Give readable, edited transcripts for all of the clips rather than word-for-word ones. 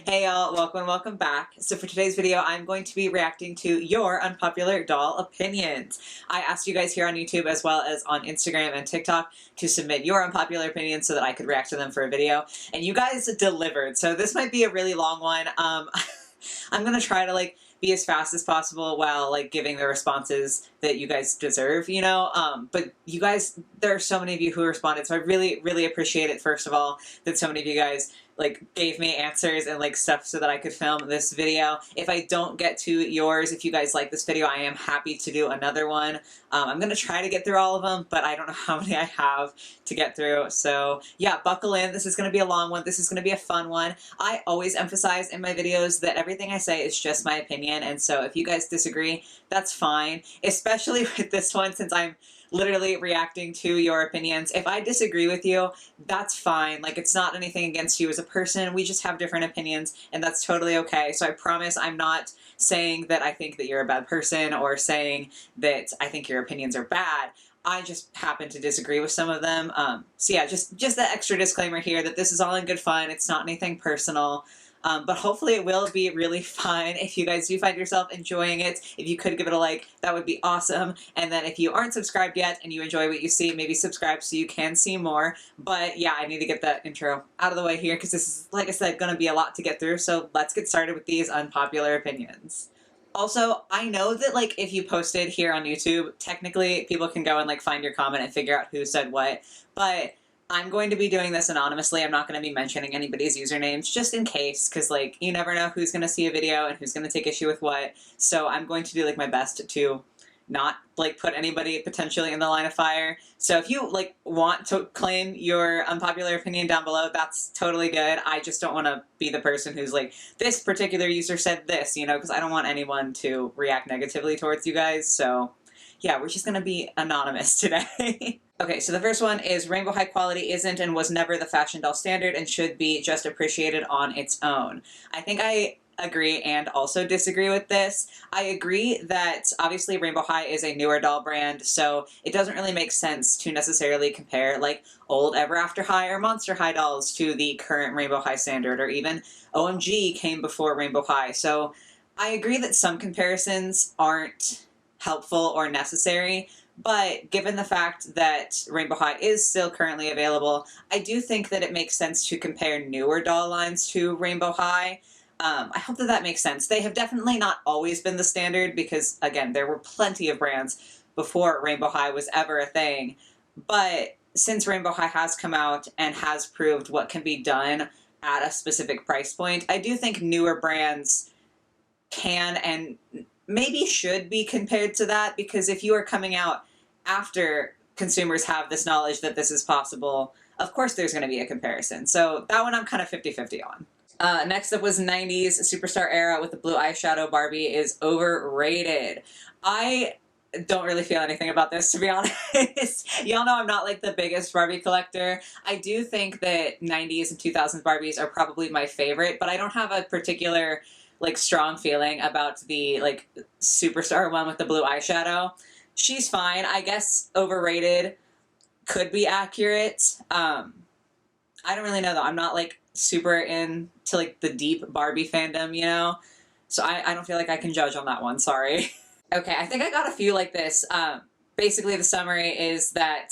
Hey y'all, welcome back. So for today's video, I'm going to be reacting to your unpopular doll opinions. I asked you guys here on YouTube as well as on Instagram and TikTok to submit your unpopular opinions so that I could react to them for a video, and you guys delivered. So this might be a really long one. I'm gonna try to be as fast as possible while giving the responses that you guys deserve, you know? But you guys, there are so many of you who responded, so I really appreciate it, first of all, that so many of you guys gave me answers and stuff so that I could film this video. If I don't get to yours, if you guys like this video, I am happy to do another one. I'm gonna try to get through all of them, but I don't know how many I have to get through. So yeah, buckle in. This is gonna be a long one. This is gonna be a fun one. I always emphasize in my videos that everything I say is just my opinion, and so if you guys disagree, that's fine, especially with this one since I'm literally reacting to your opinions. If I disagree with you, that's fine. It's not anything against you as a person. We just have different opinions, and that's totally okay. So I promise I'm not saying that I think that you're a bad person or saying that I think your opinions are bad. I just happen to disagree with some of them. So yeah, just that extra disclaimer here that this is all in good fun. It's not anything personal. But hopefully it will be really fun. If you guys do find yourself enjoying it, if you could give it a like, that would be awesome. And then if you aren't subscribed yet and you enjoy what you see, maybe subscribe so you can see more. But yeah, I need to get that intro out of the way here because this is, like I said, going to be a lot to get through. So let's get started with these unpopular opinions. Also, I know that if you posted here on YouTube, technically people can go and find your comment and figure out who said what, but I'm going to be doing this anonymously. I'm not going to be mentioning anybody's usernames just in case, because you never know who's going to see a video and who's going to take issue with what. So I'm going to do my best to not put anybody potentially in the line of fire. So if you want to claim your unpopular opinion down below, that's totally good. I just don't want to be the person who's this particular user said this, you know, because I don't want anyone to react negatively towards you guys. So yeah, we're just going to be anonymous today. Okay, so the first one is rainbow high quality isn't and was never the fashion doll standard and should be just appreciated on its own. I think I agree and also disagree with this. I agree that obviously Rainbow High is a newer doll brand, so it doesn't really make sense to necessarily compare old Ever After High or Monster High dolls to the current Rainbow High standard, or even OMG came before Rainbow High. So I agree that some comparisons aren't helpful or necessary, but given the fact that Rainbow High is still currently available, I do think that it makes sense to compare newer doll lines to Rainbow High. I hope that makes sense. They have definitely not always been the standard because, again, there were plenty of brands before Rainbow High was ever a thing. But since Rainbow High has come out and has proved what can be done at a specific price point, I do think newer brands can and maybe should be compared to that, because if you are coming out after consumers have this knowledge that this is possible, of course there's going to be a comparison. So that one I'm kind of 50-50 on. Next up was 90s Superstar Era with the blue eyeshadow Barbie is overrated. I don't really feel anything about this, to be honest. Y'all know I'm not the biggest Barbie collector. I do think that 90s and 2000s Barbies are probably my favorite, but I don't have a particular strong feeling about the Superstar one with the blue eyeshadow. She's fine. I guess overrated could be accurate. I don't really know though. I'm not super into the deep Barbie fandom, you know? So I don't feel I can judge on that one, sorry. Okay, I think I got a few like this. Basically the summary is that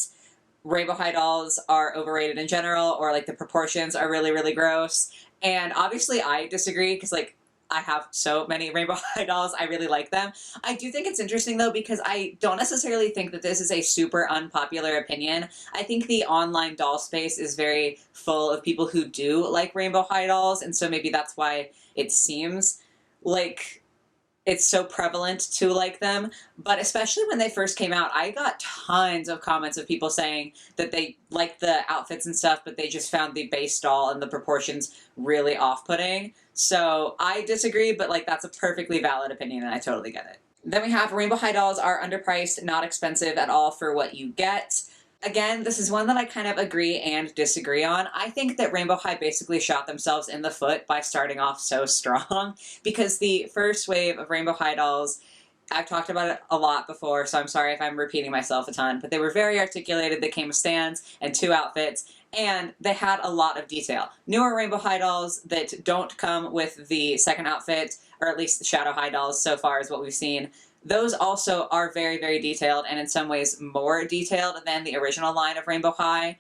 Rainbow High dolls are overrated in general, or the proportions are really gross. And obviously I disagree because I have so many Rainbow High dolls. I really like them. I do think it's interesting though, because I don't necessarily think that this is a super unpopular opinion. I think the online doll space is very full of people who do like Rainbow High dolls, and so maybe that's why it seems like it's so prevalent to like them. But especially when they first came out, I got tons of comments of people saying that they liked the outfits and stuff, but they just found the base doll and the proportions really off-putting. So I disagree, but that's a perfectly valid opinion and I totally get it. Then we have Rainbow High dolls are underpriced, not expensive at all for what you get. Again, this is one that I kind of agree and disagree on. I think that Rainbow High basically shot themselves in the foot by starting off so strong, because the first wave of Rainbow High dolls I've talked about it a lot before, so I'm sorry if I'm repeating myself a ton, but they were very articulated. They came with stands and 2 outfits, and they had a lot of detail. Newer Rainbow High dolls that don't come with the second outfit, or at least the Shadow High dolls so far is what we've seen, those also are very, very detailed, and in some ways more detailed than the original line of Rainbow High.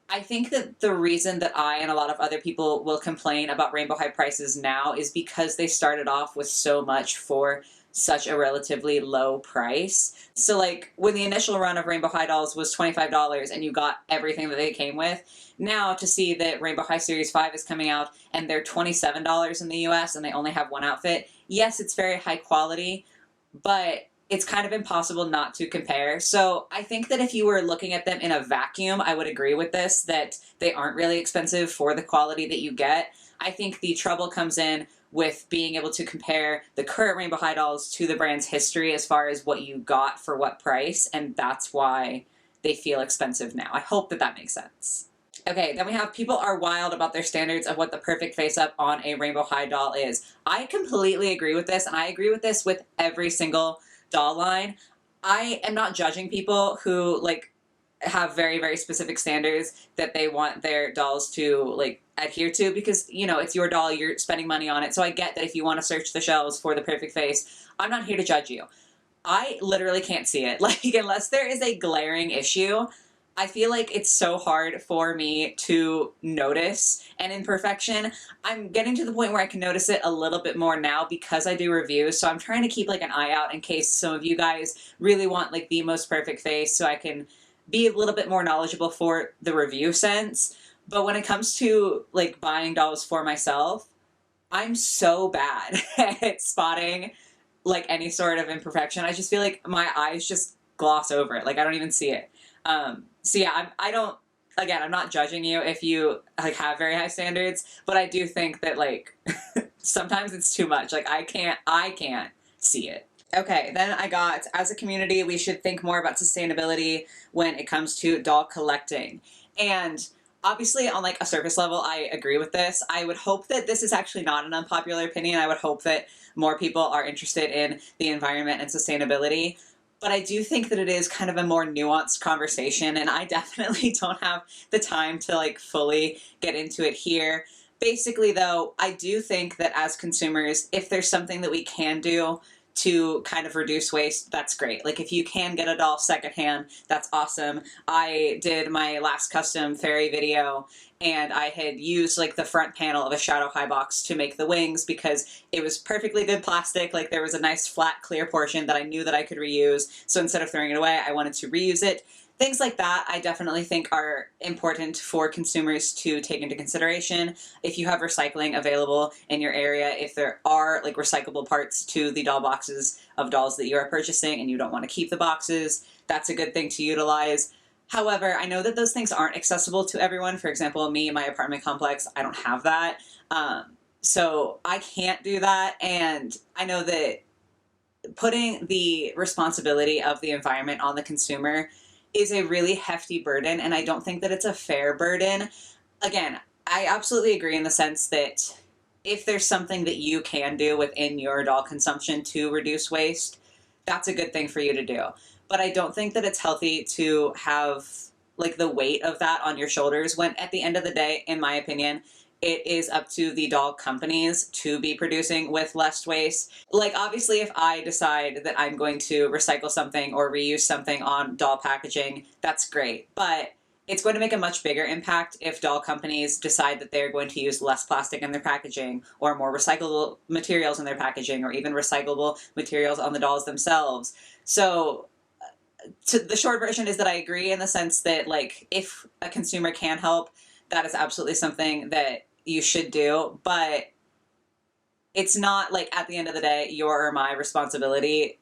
I think that the reason that I and a lot of other people will complain about Rainbow High prices now is because they started off with so much for such a relatively low price. So like when the initial run of Rainbow High dolls was $25 and you got everything that they came with, now to see that Rainbow High Series 5 is coming out and they're $27 in the US and they only have one outfit, yes, it's very high quality, but it's kind of impossible not to compare. So I think that if you were looking at them in a vacuum, I would agree with this, that they aren't really expensive for the quality that you get. I think the trouble comes in with being able to compare the current Rainbow High dolls to the brand's history as far as what you got for what price, and that's why they feel expensive now. I hope that that makes sense. Okay, then we have people are wild about their standards of what the perfect face-up on a Rainbow High doll is. I completely agree with this, and I agree with this with every single doll line. I am not judging people who like have very, very specific standards that they want their dolls to like adhere to, because you know it's your doll, you're spending money on it. So I get that if you want to search the shelves for the perfect face, I'm not here to judge you. I literally can't see it. Like, unless there is a glaring issue, I feel like it's so hard for me to notice an imperfection. I'm getting to the point where I can notice it a little bit more now because I do reviews, so I'm trying to keep like an eye out in case some of you guys really want like the most perfect face, so I can be a little bit more knowledgeable for the review sense. But when it comes to like buying dolls for myself, I'm so bad at spotting like any sort of imperfection. I just feel like my eyes just gloss over it. Like I don't even see it. So yeah, I don't, again, I'm not judging you if you like have very high standards, but I do think that like sometimes it's too much. Like I can't see it. Okay, then I got, as a community, we should think more about sustainability when it comes to doll collecting. And obviously on like a surface level, I agree with this. I would hope that this is actually not an unpopular opinion. I would hope that more people are interested in the environment and sustainability. But I do think that it is kind of a more nuanced conversation, and I definitely don't have the time to like fully get into it here. Basically though, I do think that as consumers, if there's something that we can do to kind of reduce waste, that's great. Like if you can get a doll secondhand, that's awesome. I did my last custom Faery video and I had used like the front panel of a Shadow High box to make the wings because it was perfectly good plastic. Like there was a nice flat clear portion that I knew that I could reuse. So instead of throwing it away, I wanted to reuse it. Things like that I definitely think are important for consumers to take into consideration. If you have recycling available in your area, if there are like recyclable parts to the doll boxes of dolls that you are purchasing and you don't want to keep the boxes, that's a good thing to utilize. However, I know that those things aren't accessible to everyone. For example, me, my apartment complex, I don't have that. So I can't do that. And I know that putting the responsibility of the environment on the consumer is a really hefty burden, and I don't think that it's a fair burden. Again, I absolutely agree in the sense that if there's something that you can do within your doll consumption to reduce waste, that's a good thing for you to do. But I don't think that it's healthy to have like the weight of that on your shoulders when at the end of the day, in my opinion, it is up to the doll companies to be producing with less waste. Like obviously if I decide that I'm going to recycle something or reuse something on doll packaging, that's great. But it's going to make a much bigger impact if doll companies decide that they're going to use less plastic in their packaging or more recyclable materials in their packaging or even recyclable materials on the dolls themselves. So the short version is that I agree in the sense that like if a consumer can help, that is absolutely something that you should do, but it's not like at the end of the day your or my responsibility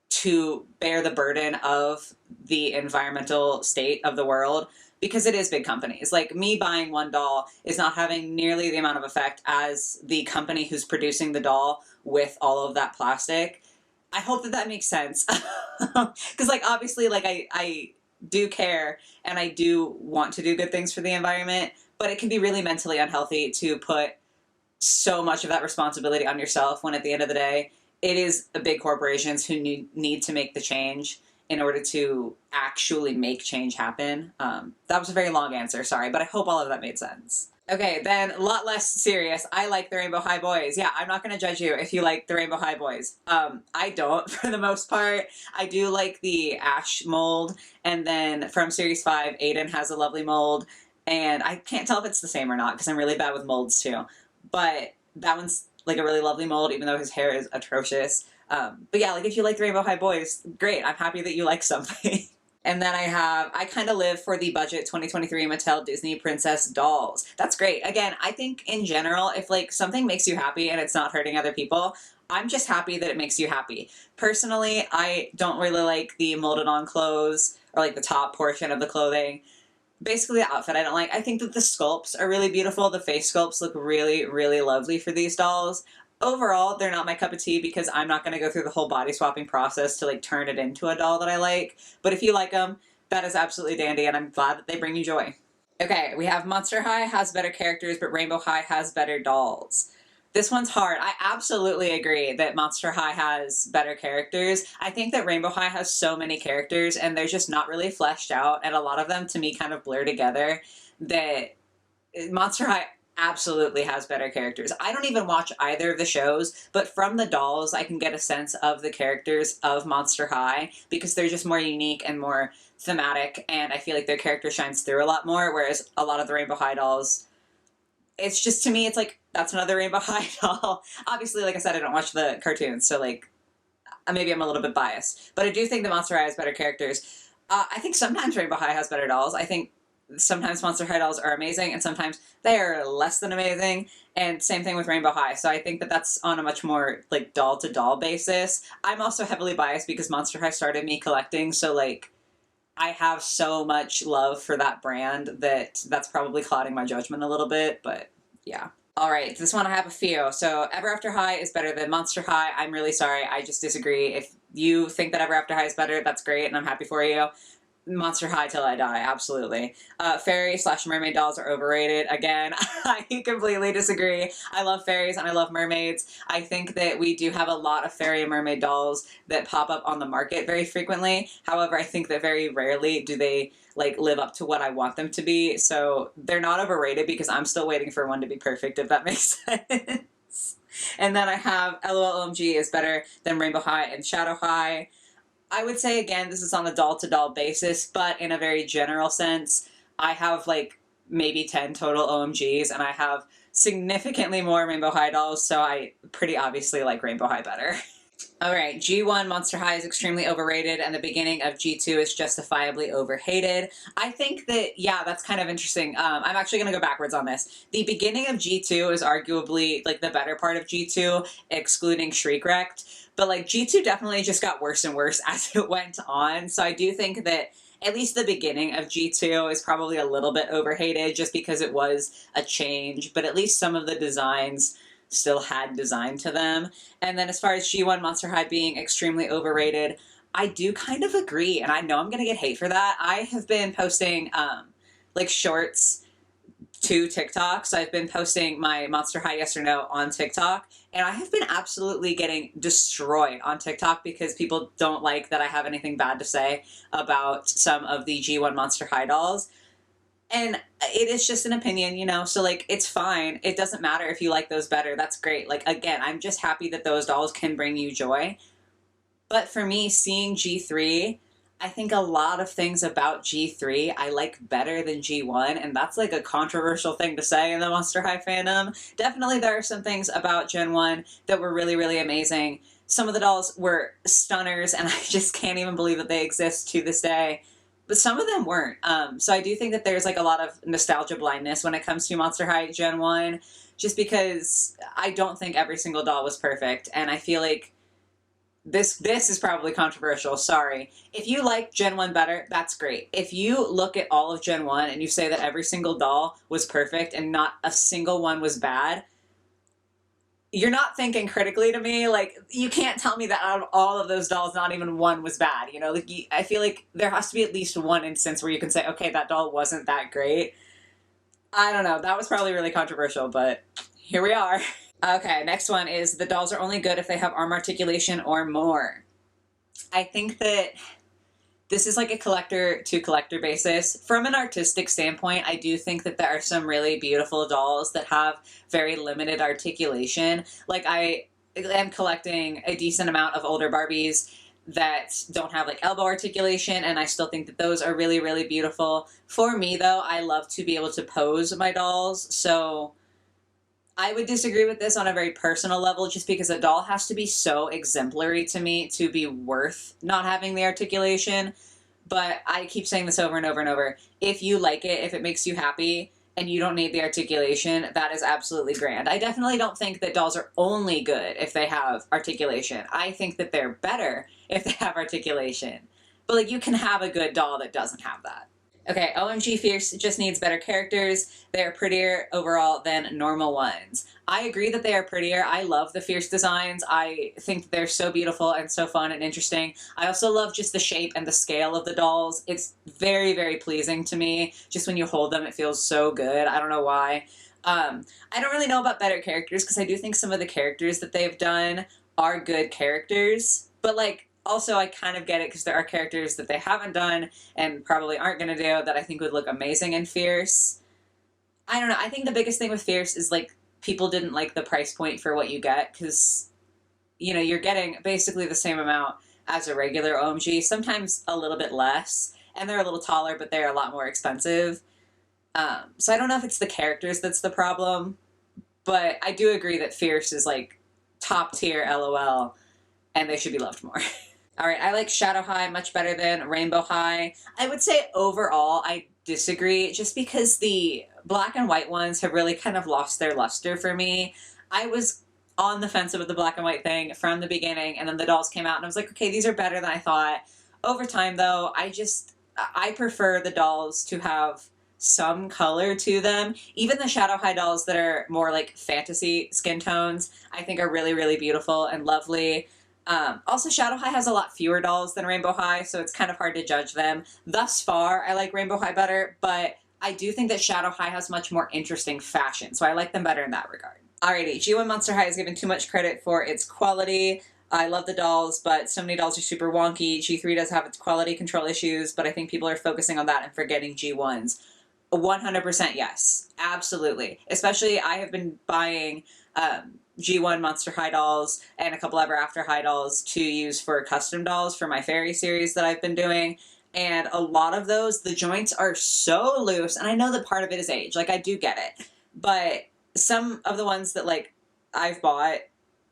to bear the burden of the environmental state of the world, because it is big companies. Like me buying one doll is not having nearly the amount of effect as the company who's producing the doll with all of that plastic. I hope that that makes sense. Because like obviously like I do care and I do want to do good things for the environment, but it can be really mentally unhealthy to put so much of that responsibility on yourself when at the end of the day, it is big corporations who need to make the change in order to actually make change happen. That was a very long answer, sorry, but I hope all of that made sense. Okay, then a lot less serious. I like the Rainbow High Boys. Yeah, I'm not going to judge you if you like the Rainbow High Boys. I don't, for the most part. I do like the Ash mold, and then from Series 5, Aiden has a lovely mold, and I can't tell if it's the same or not, because I'm really bad with molds too. But that one's like a really lovely mold, even though his hair is atrocious. But yeah, like if you like the Rainbow High Boys, great. I'm happy that you like something. And then I kind of live for the budget 2023 Mattel Disney Princess dolls. That's great. Again, I think in general, if like something makes you happy and it's not hurting other people, I'm just happy that it makes you happy. Personally, I don't really like the molded on clothes or like the top portion of the clothing. Basically the outfit I don't like. I think that the sculpts are really beautiful. The face sculpts look really, really lovely for these dolls. Overall, they're not my cup of tea because I'm not going to go through the whole body swapping process to like turn it into a doll that I like. But if you like them, that is absolutely dandy, and I'm glad that they bring you joy. Okay, we have Monster High has better characters, but Rainbow High has better dolls. This one's hard. I absolutely agree that Monster High has better characters. I think that Rainbow High has so many characters, and they're just not really fleshed out, and a lot of them, to me, kind of blur together, that Monster High absolutely has better characters. I don't even watch either of the shows, but from the dolls, I can get a sense of the characters of Monster High because they're just more unique and more thematic, and I feel like their character shines through a lot more, whereas a lot of the Rainbow High dolls, it's just, to me, it's like, that's another Rainbow High doll. Obviously, like I said, I don't watch the cartoons, so like, maybe I'm a little bit biased, but I do think that Monster High has better characters. I think sometimes Rainbow High has better dolls. I think sometimes Monster High dolls are amazing, and sometimes they are less than amazing, and same thing with Rainbow High. So I think that that's on a much more, like, doll-to-doll basis. I'm also heavily biased because Monster High started me collecting, so, like, I have so much love for that brand that that's probably clouding my judgment a little bit, but yeah. Alright, this one I have a few. So, Ever After High is better than Monster High. I'm really sorry, I just disagree. If you think that Ever After High is better, that's great, and I'm happy for you. Monster High till I die, absolutely. Fairy / mermaid dolls are overrated. Again, I completely disagree. I love fairies and I love mermaids. I think that we do have a lot of fairy and mermaid dolls that pop up on the market very frequently. However, I think that very rarely do they like live up to what I want them to be. So they're not overrated because I'm still waiting for one to be perfect, if that makes sense. And then I have LOL OMG is better than Rainbow High and Shadow High. I would say, again, this is on a doll-to-doll basis, but in a very general sense, I have, like, maybe 10 total OMGs, and I have significantly more Rainbow High dolls, so I pretty obviously like Rainbow High better. Alright, G1 Monster High is extremely overrated, and the beginning of G2 is justifiably overhated. I think that, yeah, that's kind of interesting. I'm actually going to go backwards on this. The beginning of G2 is arguably, like, the better part of G2, excluding Shriek Wrecked. But, like, G2 definitely just got worse and worse as it went on, so I do think that at least the beginning of G2 is probably a little bit overhated just because it was a change, but at least some of the designs still had design to them. And then as far as G1 Monster High being extremely overrated, I do kind of agree, and I know I'm going to get hate for that. I have been posting, like, shorts to TikTok, so I've been posting my Monster High Yes or No on TikTok, and I have been absolutely getting destroyed on TikTok because people don't like that I have anything bad to say about some of the G1 Monster High dolls. And it is just an opinion, you know, so, like, it's fine. It doesn't matter if you like those better. That's great. Like, again, I'm just happy that those dolls can bring you joy. But for me, seeing G3, I think a lot of things about G3 I like better than G1, and that's, like, a controversial thing to say in the Monster High fandom. Definitely there are some things about Gen 1 that were really, really amazing. Some of the dolls were stunners, and I just can't even believe that they exist to this day. But some of them weren't. So I do think that there's, like, a lot of nostalgia blindness when it comes to Monster High Gen 1, just because I don't think every single doll was perfect, and I feel like this is probably controversial, sorry. If you like Gen 1 better, that's great. If you look at all of Gen 1 and you say that every single doll was perfect and not a single one was bad, you're not thinking critically to me. Like, you can't tell me that out of all of those dolls, not even one was bad, you know? Like, I feel like there has to be at least one instance where you can say, okay, that doll wasn't that great. I don't know, that was probably really controversial, but here we are. Okay, next one is the dolls are only good if they have arm articulation or more. I think that this is like a collector to collector basis. From an artistic standpoint, I do think that there are some really beautiful dolls that have very limited articulation. Like I am collecting a decent amount of older Barbies that don't have like elbow articulation, and I still think that those are really, really beautiful. For me though, I love to be able to pose my dolls, so I would disagree with this on a very personal level, just because a doll has to be so exemplary to me to be worth not having the articulation. But I keep saying this over and over and over. If you like it, if it makes you happy, and you don't need the articulation, that is absolutely grand. I definitely don't think that dolls are only good if they have articulation. I think that they're better if they have articulation. But like, you can have a good doll that doesn't have that. Okay, OMG Fierce just needs better characters. They are prettier overall than normal ones. I agree that they are prettier. I love the Fierce designs. I think they're so beautiful and so fun and interesting. I also love just the shape and the scale of the dolls. It's very, very pleasing to me. Just when you hold them, it feels so good. I don't know why. I don't really know about better characters, because I do think some of the characters that they've done are good characters. But like, also, I kind of get it, because there are characters that they haven't done and probably aren't going to do that I think would look amazing in Fierce. I don't know. I think the biggest thing with Fierce is, like, people didn't like the price point for what you get, because, you know, you're getting basically the same amount as a regular OMG, sometimes a little bit less, and they're a little taller, but they're a lot more expensive. So I don't know if it's the characters that's the problem, but I do agree that Fierce is, like, top tier LOL, and they should be loved more. All right, I like Shadow High much better than Rainbow High. I would say overall I disagree, just because the black and white ones have really kind of lost their luster for me. I was on the fence with the black and white thing from the beginning, and then the dolls came out and I was like, okay, these are better than I thought. Over time though, I prefer the dolls to have some color to them. Even the Shadow High dolls that are more like fantasy skin tones, I think are really, really beautiful and lovely. Also, Shadow High has a lot fewer dolls than Rainbow High, so it's kind of hard to judge them. Thus far, I like Rainbow High better, but I do think that Shadow High has much more interesting fashion, so I like them better in that regard. Alrighty, G1 Monster High is given too much credit for its quality. I love the dolls, but so many dolls are super wonky. G3 does have its quality control issues, but I think people are focusing on that and forgetting G1's. 100% yes. Absolutely. Especially, I have been buying G1 Monster High dolls and a couple Ever After High dolls to use for custom dolls for my Faery series that I've been doing. And a lot of those, the joints are so loose, and I know that part of it is age. Like, I do get it. But some of the ones that, like, I've bought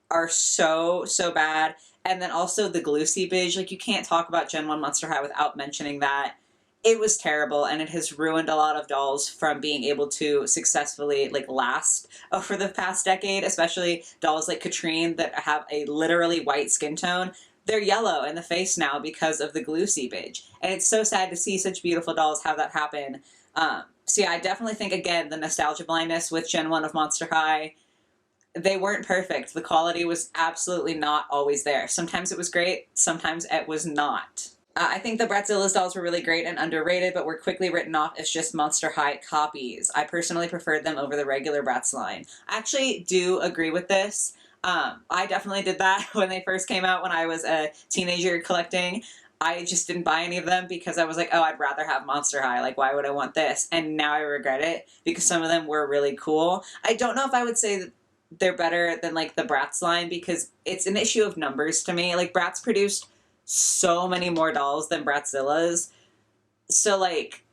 are so, so bad. And then also the glue seepage. Like, you can't talk about Gen 1 Monster High without mentioning that. It was terrible, and it has ruined a lot of dolls from being able to successfully, like, last over the past decade, especially dolls like Katrine that have a literally white skin tone. They're yellow in the face now because of the glue seepage, and it's so sad to see such beautiful dolls have that happen. So yeah, I definitely think, again, the nostalgia blindness with Gen 1 of Monster High, they weren't perfect. The quality was absolutely not always there. Sometimes it was great, sometimes it was not. I think the Bratzilla's dolls were really great and underrated, but were quickly written off as just Monster High copies. I personally preferred them over the regular Bratz line. I actually do agree with this. I definitely did that when they first came out when I was a teenager collecting. I just didn't buy any of them because I was like, oh, I'd rather have Monster High. Like, why would I want this? And now I regret it because some of them were really cool. I don't know if I would say that they're better than, like, the Bratz line, because it's an issue of numbers to me. Like, Bratz produced so many more dolls than Bratzilla's. So, like,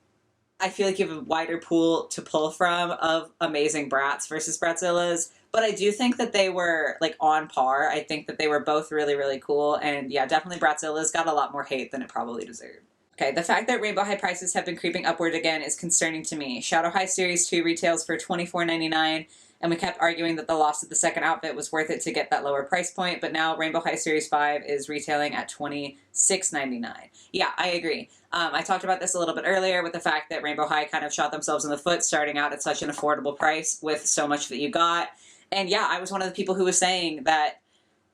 I feel like you have a wider pool to pull from of amazing Bratz versus Bratzilla's. But I do think that they were, like, on par. I think that they were both really, really cool. And yeah, definitely Bratzilla's got a lot more hate than it probably deserved. Okay, the fact that Rainbow High prices have been creeping upward again is concerning to me. Shadow High Series 2 retails for $24.99, and we kept arguing that the loss of the second outfit was worth it to get that lower price point, but now Rainbow High Series 5 is retailing at $26.99. Yeah, I agree. I talked about this a little bit earlier with the fact that Rainbow High kind of shot themselves in the foot starting out at such an affordable price with so much that you got. And yeah, I was one of the people who was saying that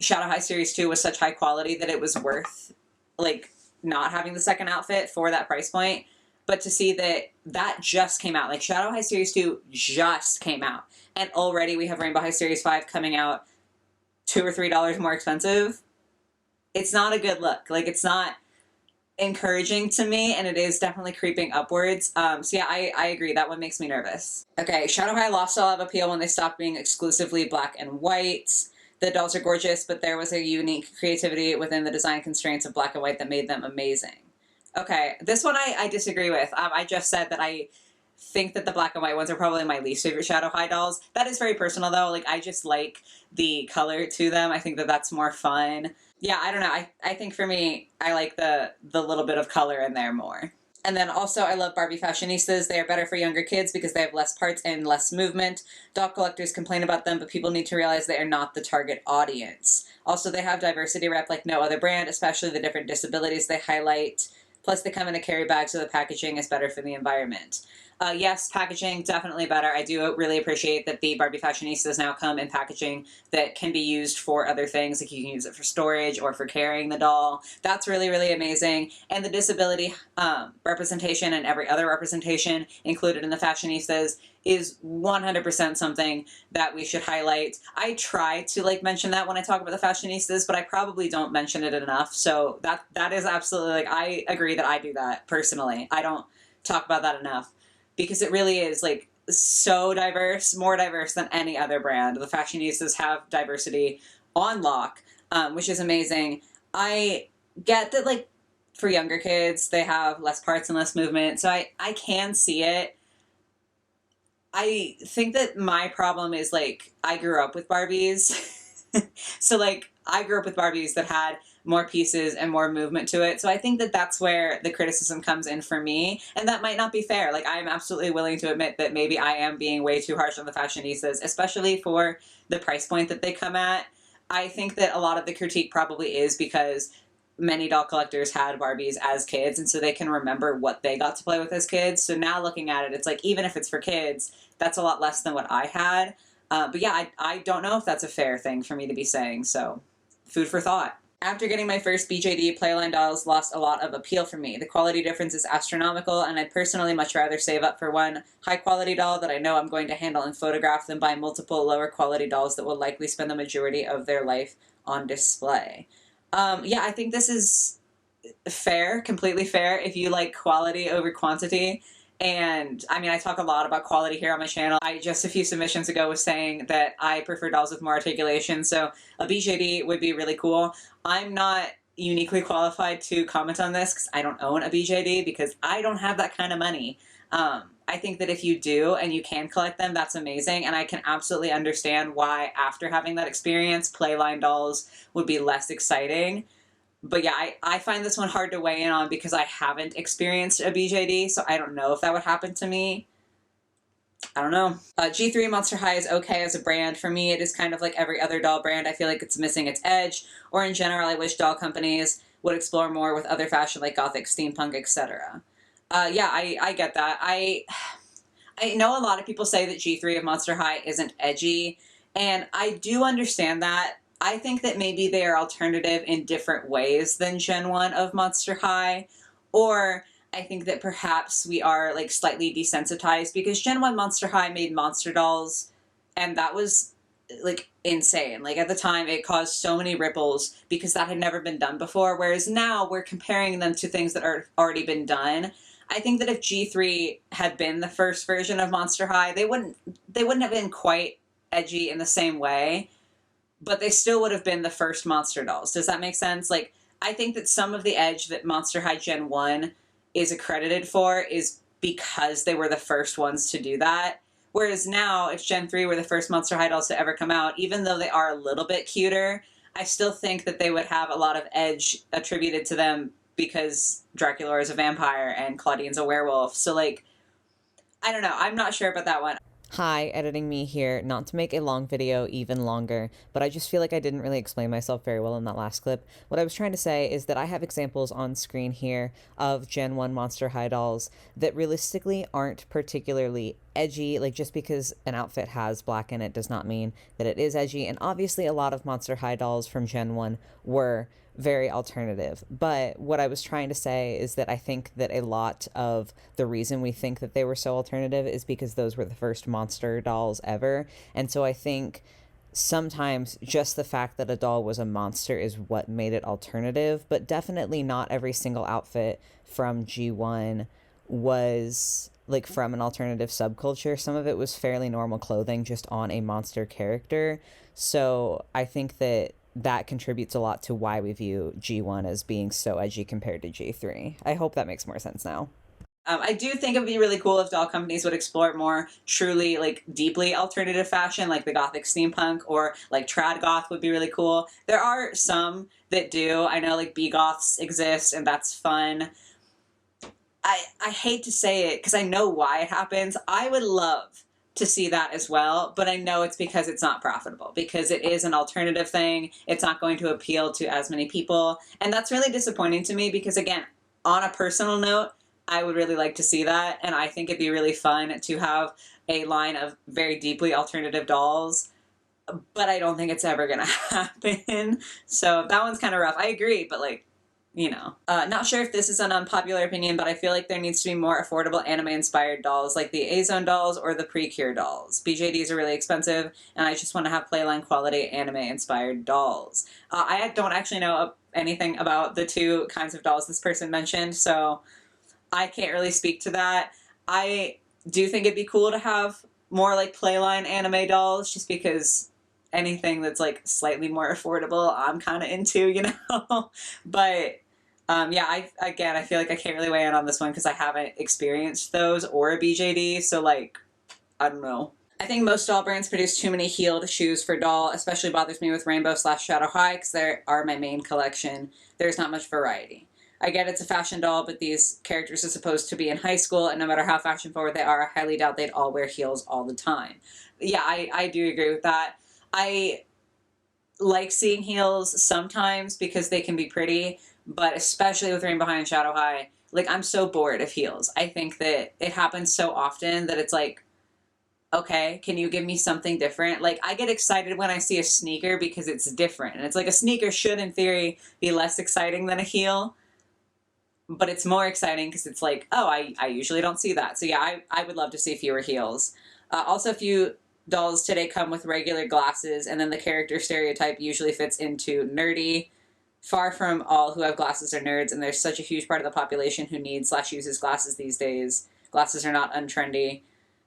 Shadow High Series 2 was such high quality that it was worth, like, not having the second outfit for that price point. But to see that that just came out, like Shadow High Series 2 just came out, and already we have Rainbow High Series 5 coming out $2 or $3 more expensive, it's not a good look. Like, it's not encouraging to me, and it is definitely creeping upwards. So yeah, I agree. That one makes me nervous. Okay, Shadow High lost all of appeal when they stopped being exclusively black and white. The dolls are gorgeous, but there was a unique creativity within the design constraints of black and white that made them amazing. Okay, this one I disagree with. I just said that I think that the black and white ones are probably my least favorite Shadow High dolls. That is very personal, though. Like, I just like the color to them. I think that that's more fun. Yeah, I don't know. I think for me, I like the little bit of color in there more. And then also, I love Barbie fashionistas. They are better for younger kids because they have less parts and less movement. Doll collectors complain about them, but people need to realize they are not the target audience. Also, they have diversity rep like no other brand, especially the different disabilities they highlight. Plus, they come in a carry bag, so the packaging is better for the environment. Yes, packaging, definitely better. I do really appreciate that the Barbie fashionistas now come in packaging that can be used for other things. Like, you can use it for storage or for carrying the doll. That's really, really amazing. And the disability representation and every other representation included in the fashionistas is 100% something that we should highlight. I try to like mention that when I talk about the fashionistas, but I probably don't mention it enough. So that is absolutely, like, I agree that I do that personally. I don't talk about that enough because it really is like so diverse, more diverse than any other brand. The fashionistas have diversity on lock, which is amazing. I get that, like, for younger kids, they have less parts and less movement. So I can see it. I think that my problem is, like, I grew up with Barbies. So, like, I grew up with Barbies that had more pieces and more movement to it. So I think that that's where the criticism comes in for me. And that might not be fair. Like, I'm absolutely willing to admit that maybe I am being way too harsh on the fashionistas, especially for the price point that they come at. I think that a lot of the critique probably is because many doll collectors had Barbies as kids, and so they can remember what they got to play with as kids. So now looking at it, it's like, even if it's for kids, that's a lot less than what I had. But yeah, I don't know if that's a fair thing for me to be saying, so food for thought. After getting my first BJD, Playline dolls lost a lot of appeal for me. The quality difference is astronomical, and I'd personally much rather save up for one high-quality doll that I know I'm going to handle and photograph than buy multiple lower-quality dolls that will likely spend the majority of their life on display. Yeah, I think this is fair, completely fair, if you like quality over quantity. And I mean, I talk a lot about quality here on my channel. I just a few submissions ago was saying that I prefer dolls with more articulation, so a BJD would be really cool. I'm not uniquely qualified to comment on this because I don't own a BJD because I don't have that kind of money. I think that if you do and you can collect them, that's amazing, and I can absolutely understand why, after having that experience, Playline dolls would be less exciting. But yeah, I find this one hard to weigh in on because I haven't experienced a BJD, so I don't know if that would happen to me. I don't know. G3 Monster High is okay as a brand. For me, it is kind of like every other doll brand. I feel like it's missing its edge, or in general, I wish doll companies would explore more with other fashion like gothic, steampunk, etc. Yeah, I get that. I know a lot of people say that G3 of Monster High isn't edgy, and I do understand that. I think that maybe they are alternative in different ways than Gen 1 of Monster High, or I think that perhaps we are, like, slightly desensitized because Gen 1 Monster High made monster dolls, and that was, like, insane. Like, at the time, it caused so many ripples because that had never been done before, whereas now we're comparing them to things that are already been done. I think that if G3 had been the first version of Monster High, they wouldn't have been quite edgy in the same way, but they still would have been the first monster dolls. Does that make sense? Like, I think that some of the edge that Monster High Gen 1 is accredited for is because they were the first ones to do that. Whereas now, if Gen 3 were the first Monster High dolls to ever come out, even though they are a little bit cuter, I still think that they would have a lot of edge attributed to them because Dracula is a vampire and Claudine's a werewolf. So, like, I don't know. I'm not sure about that one. Hi, editing me here, not to make a long video even longer, but I just feel like I didn't really explain myself very well in that last clip. What I was trying to say is that I have examples on screen here of Gen 1 Monster High dolls that realistically aren't particularly edgy. Like, just because an outfit has black in it does not mean that it is edgy, and obviously a lot of Monster High dolls from Gen 1 were very alternative. But what I was trying to say is that I think that a lot of the reason we think that they were so alternative is because those were the first monster dolls ever. And so I think sometimes just the fact that a doll was a monster is what made it alternative, but definitely not every single outfit from G1 was like from an alternative subculture. Some of it was fairly normal clothing just on a monster character. So I think that that contributes a lot to why we view G1 as being so edgy compared to G3. I hope that makes more sense now. I do think it would be really cool if doll companies would explore more truly, like, deeply alternative fashion, like the gothic steampunk, or like trad goth would be really cool. There are some that do. I know, like, B-goths exist, and that's fun. I hate to say it because I know why it happens. I would love to see that as well, but I know it's because it's not profitable, because it is an alternative thing. It's not going to appeal to as many people, and that's really disappointing to me because, again, on a personal note, I would really like to see that, and I think it'd be really fun to have a line of very deeply alternative dolls, but I don't think it's ever gonna happen. So that one's kind of rough. I agree, but, like, you know. Not sure if this is an unpopular opinion, but I feel like there needs to be more affordable anime-inspired dolls, like the A-Zone dolls or the Precure dolls. BJDs are really expensive, and I just want to have Playline quality anime-inspired dolls. I don't actually know anything about the two kinds of dolls this person mentioned, so I can't really speak to that. I do think it'd be cool to have more like Playline anime dolls, just because anything that's like slightly more affordable I'm kind of into, you know? But yeah, I feel like I can't really weigh in on this one because I haven't experienced those or a BJD, so, like, I don't know. I think most doll brands produce too many heeled shoes for doll, especially bothers me with Rainbow/Shadow High because they are my main collection. There's not much variety. I get it's a fashion doll, but these characters are supposed to be in high school, and no matter how fashion forward they are, I highly doubt they'd all wear heels all the time. Yeah, I do agree with that. I like seeing heels sometimes because they can be pretty, but especially with Rainbow High and Shadow High, like, I'm so bored of heels. I think that it happens so often that it's like, okay, can you give me something different? Like, I get excited when I see a sneaker because it's different. And it's like a sneaker should, in theory, be less exciting than a heel, but it's more exciting because it's like, oh, I usually don't see that. So yeah, I would love to see fewer heels. Also, a few dolls today come with regular glasses, and then the character stereotype usually fits into nerdy. Far from all who have glasses are nerds, and there's such a huge part of the population who needs/uses glasses these days. Glasses are not untrendy.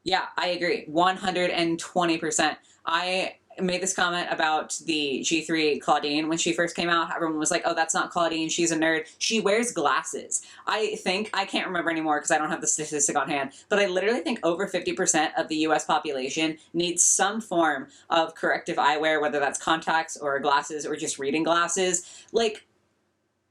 Yeah, I agree. 120%. I made this comment about the G3 Claudine when she first came out. Everyone was like, oh, that's not Claudine, she's a nerd. She wears glasses. I think, I can't remember anymore because I don't have the statistic on hand, but I literally think over 50% of the US population needs some form of corrective eyewear, whether that's contacts or glasses or just reading glasses. Like,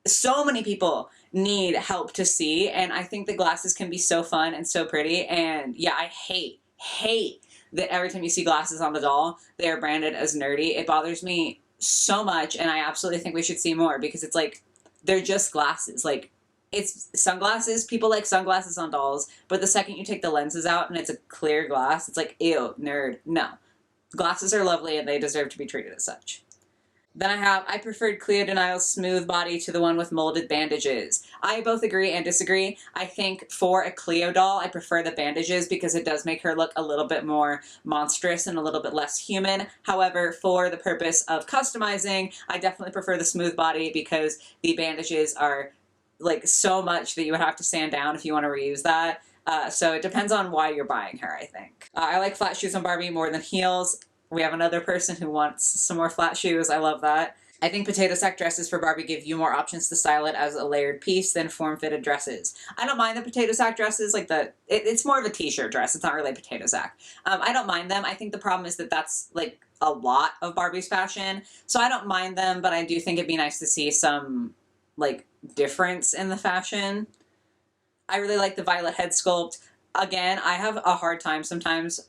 so many people need help to see, and I think the glasses can be so fun and so pretty. And yeah, I hate that every time you see glasses on the doll, they are branded as nerdy. It bothers me so much, and I absolutely think we should see more because it's like, they're just glasses. Like, it's sunglasses. People like sunglasses on dolls, but the second you take the lenses out and it's a clear glass, it's like, ew, nerd. No. Glasses are lovely and they deserve to be treated as such. Then I preferred Cleo Denial's smooth body to the one with molded bandages. I both agree and disagree. I think for a Cleo doll, I prefer the bandages because it does make her look a little bit more monstrous and a little bit less human. However, for the purpose of customizing, I definitely prefer the smooth body because the bandages are, like, so much that you would have to sand down if you want to reuse that. So it depends on why you're buying her, I think. I like flat shoes on Barbie more than heels. We have another person who wants some more flat shoes. I love that. I think potato sack dresses for Barbie give you more options to style it as a layered piece than form-fitted dresses. I don't mind the potato sack dresses, like it's more of a t-shirt dress. It's not really a potato sack. I don't mind them. I think the problem is that that's, like, a lot of Barbie's fashion. So I don't mind them, but I do think it'd be nice to see some, like, difference in the fashion. I really like the violet head sculpt. Again, I have a hard time sometimes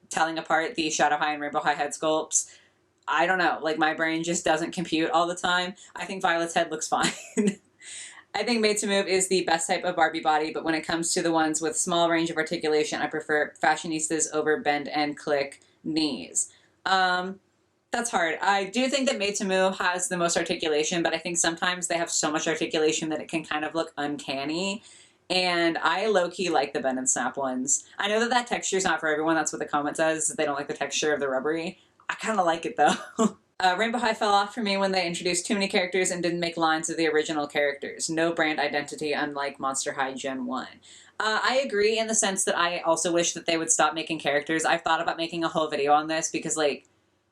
telling apart the Shadow High and Rainbow High head sculpts. I don't know, like, my brain just doesn't compute all the time. I think Violet's head looks fine. I think Made to Move is the best type of Barbie body, but when it comes to the ones with small range of articulation, I prefer fashionistas over bend and click knees. That's hard. I do think that Made to Move has the most articulation, but I think sometimes they have so much articulation that it can kind of look uncanny. And I low-key like the bend and snap ones. I know that that texture is not for everyone. That's what the comment says. They don't like the texture of the rubbery. I kind of like it though. Rainbow High fell off for me when they introduced too many characters and didn't make lines of the original characters. No brand identity, unlike Monster High Gen 1. I agree in the sense that I also wish that they would stop making characters. I've thought about making a whole video on this because, like,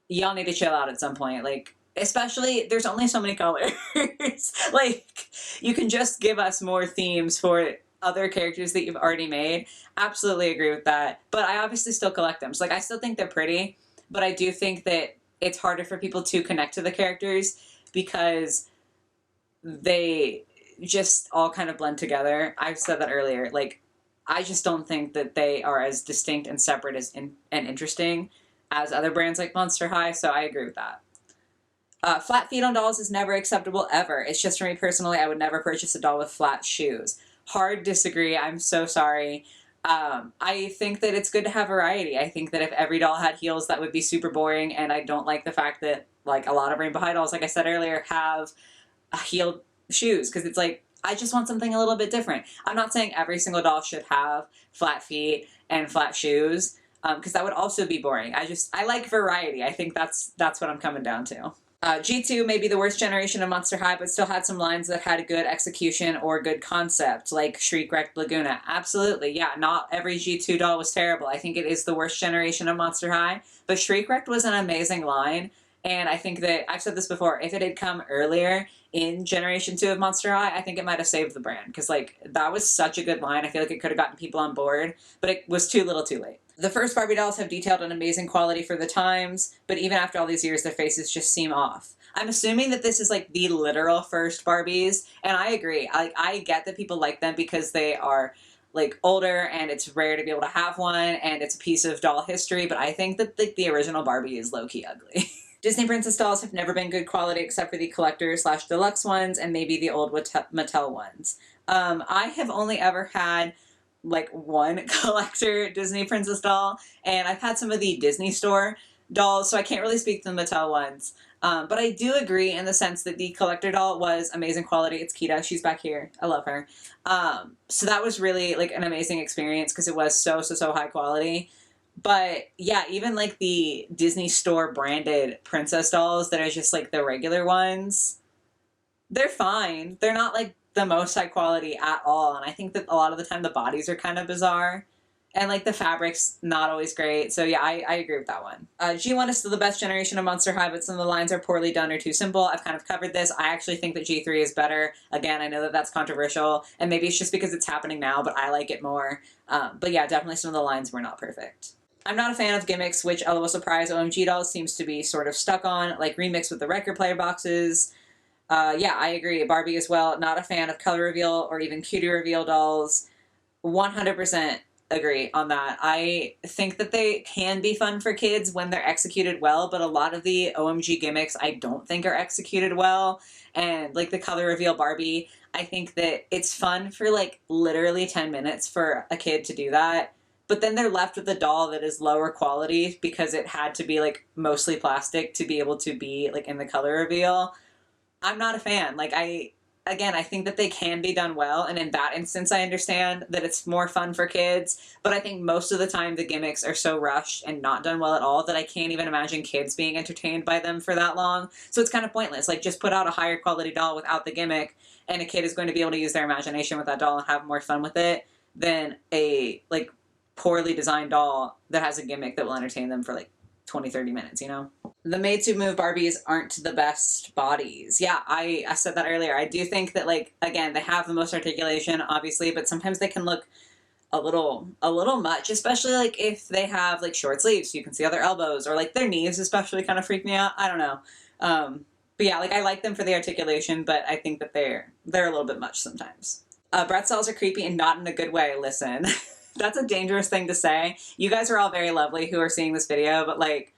y'all need to chill out at some point. Like, especially, there's only so many colors. Like, you can just give us more themes for other characters that you've already made. Absolutely agree with that. But I obviously still collect them. So, like, I still think they're pretty, but I do think that it's harder for people to connect to the characters because they just all kind of blend together. I've said that earlier. Like, I just don't think that they are as distinct and separate as and interesting as other brands like Monster High, so I agree with that. Flat feet on dolls is never acceptable ever. It's just for me personally, I would never purchase a doll with flat shoes. Hard disagree. I'm so sorry. I think that it's good to have variety. I think that if every doll had heels, that would be super boring, and I don't like the fact that, like, a lot of Rainbow High dolls, like I said earlier, have heeled shoes, because it's like, I just want something a little bit different. I'm not saying every single doll should have flat feet and flat shoes, because that would also be boring. I like variety. I think that's what I'm coming down to. G2 may be the worst generation of Monster High, but still had some lines that had a good execution or good concept, like Shriek Wrecked Laguna. Absolutely, yeah, not every G2 doll was terrible. I think it is the worst generation of Monster High, but Shriek Wrecked was an amazing line, and I think that, I've said this before, if it had come earlier in Generation 2 of Monster High, I think it might have saved the brand, because, like, that was such a good line. I feel like it could have gotten people on board, but it was too little too late. The first Barbie dolls have detailed an amazing quality for the times, but even after all these years, their faces just seem off. I'm assuming that this is, like, the literal first Barbies, and I agree. I get that people like them because they are, like, older, and it's rare to be able to have one, and it's a piece of doll history, but I think that, like, the original Barbie is low-key ugly. Disney Princess dolls have never been good quality except for the collector/deluxe ones and maybe the old Mattel ones. I have only ever had, like, one collector Disney Princess doll, and I've had some of the Disney Store dolls, so I can't really speak to the Mattel ones. But I do agree in the sense that the collector doll was amazing quality. It's Kita. She's back here. I love her. So that was really, like, an amazing experience because it was so high quality. But yeah, even, like, the Disney Store branded princess dolls that are just, like, the regular ones, they're fine. They're not, like, the most high quality at all. And I think that a lot of the time the bodies are kind of bizarre. And, like, the fabric's not always great. So, yeah, I agree with that one. G1 is still the best generation of Monster High, but some of the lines are poorly done or too simple. I've kind of covered this. I actually think that G3 is better. Again, I know that that's controversial, and maybe it's just because it's happening now, but I like it more. But, yeah, definitely some of the lines were not perfect. I'm not a fan of gimmicks, which LOL Surprise OMG dolls seems to be sort of stuck on, like Remix with the record player boxes. Yeah, I agree. Barbie as well. Not a fan of color reveal or even cutie reveal dolls. 100% agree on that. I think that they can be fun for kids when they're executed well, but a lot of the OMG gimmicks I don't think are executed well. And, like, the color reveal Barbie, I think that it's fun for, like, literally 10 minutes for a kid to do that. But then they're left with a doll that is lower quality because it had to be, like, mostly plastic to be able to be, like, in the color reveal. I'm not a fan. Like, again, I think that they can be done well, and in that instance, I understand that it's more fun for kids, but I think most of the time the gimmicks are so rushed and not done well at all that I can't even imagine kids being entertained by them for that long. So it's kind of pointless. Like, just put out a higher quality doll without the gimmick, and a kid is going to be able to use their imagination with that doll and have more fun with it than a, like, poorly designed doll that has a gimmick that will entertain them for, like, 20-30 minutes, you know? The Made to Move Barbies aren't the best bodies. Yeah, I said that earlier. I do think that, like, again, they have the most articulation, obviously, but sometimes they can look a little much, especially, like, if they have, like, short sleeves, so you can see other elbows, or, like, their knees especially kind of freak me out. I don't know. But yeah, like, I like them for the articulation, but I think that they're a little bit much sometimes. Bratz dolls are creepy and not in a good way. Listen. That's a dangerous thing to say. You guys are all very lovely who are seeing this video, but, like,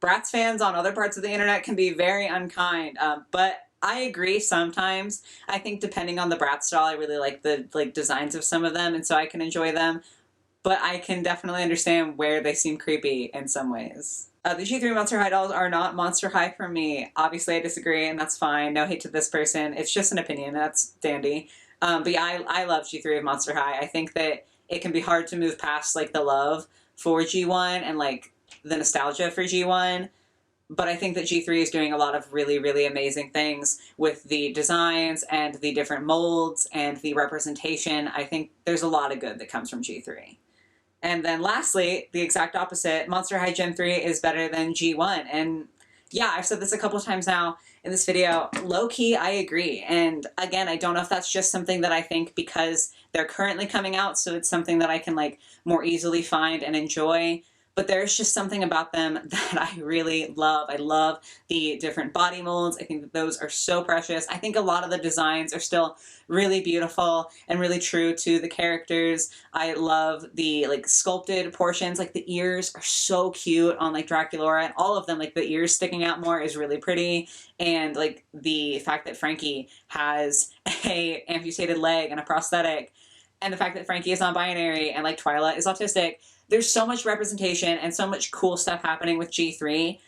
Bratz fans on other parts of the internet can be very unkind. But I agree sometimes. I think depending on the Bratz doll, I really like the, like, designs of some of them, and so I can enjoy them. But I can definitely understand where they seem creepy in some ways. The G3 Monster High dolls are not Monster High for me. Obviously, I disagree, and that's fine. No hate to this person. It's just an opinion. That's dandy. But yeah, I love G3 of Monster High. I think that it can be hard to move past like the love for G1 and like the nostalgia for G1. But I think that G3 is doing a lot of really, really amazing things with the designs and the different molds and the representation. I think there's a lot of good that comes from G3. And then lastly, the exact opposite, Monster High Gen 3 is better than G1. And yeah, I've said this a couple times now in this video. Low-key, I agree. And again, I don't know if that's just something that I think because they're currently coming out, so it's something that I can like more easily find and enjoy. But there's just something about them that I really love. I love the different body molds. I think that those are so precious. I think a lot of the designs are still really beautiful and really true to the characters. I love the like sculpted portions, like the ears are so cute on like Draculaura, and all of them, like the ears sticking out more is really pretty. And like the fact that Frankie has a amputated leg and a prosthetic, and the fact that Frankie is non-binary and like Twyla is autistic. There's so much representation and so much cool stuff happening with G3.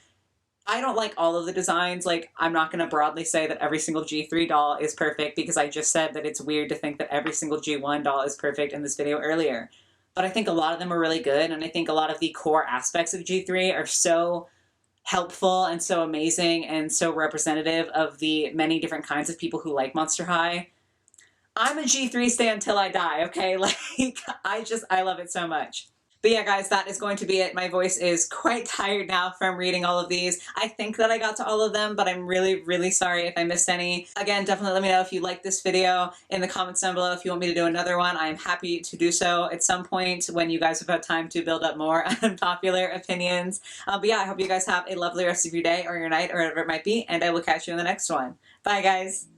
I don't like all of the designs. Like, I'm not going to broadly say that every single G3 doll is perfect because I just said that it's weird to think that every single G1 doll is perfect in this video earlier. But I think a lot of them are really good, and I think a lot of the core aspects of G3 are so helpful and so amazing and so representative of the many different kinds of people who like Monster High. I'm a G3 stan till I die, okay? Like, I love it so much. But yeah, guys, that is going to be it. My voice is quite tired now from reading all of these. I think that I got to all of them, but I'm really, really sorry if I missed any. Again, definitely let me know if you like this video in the comments down below. If you want me to do another one, I am happy to do so at some point when you guys have had time to build up more unpopular opinions. But yeah, I hope you guys have a lovely rest of your day or your night or whatever it might be, and I will catch you in the next one. Bye, guys.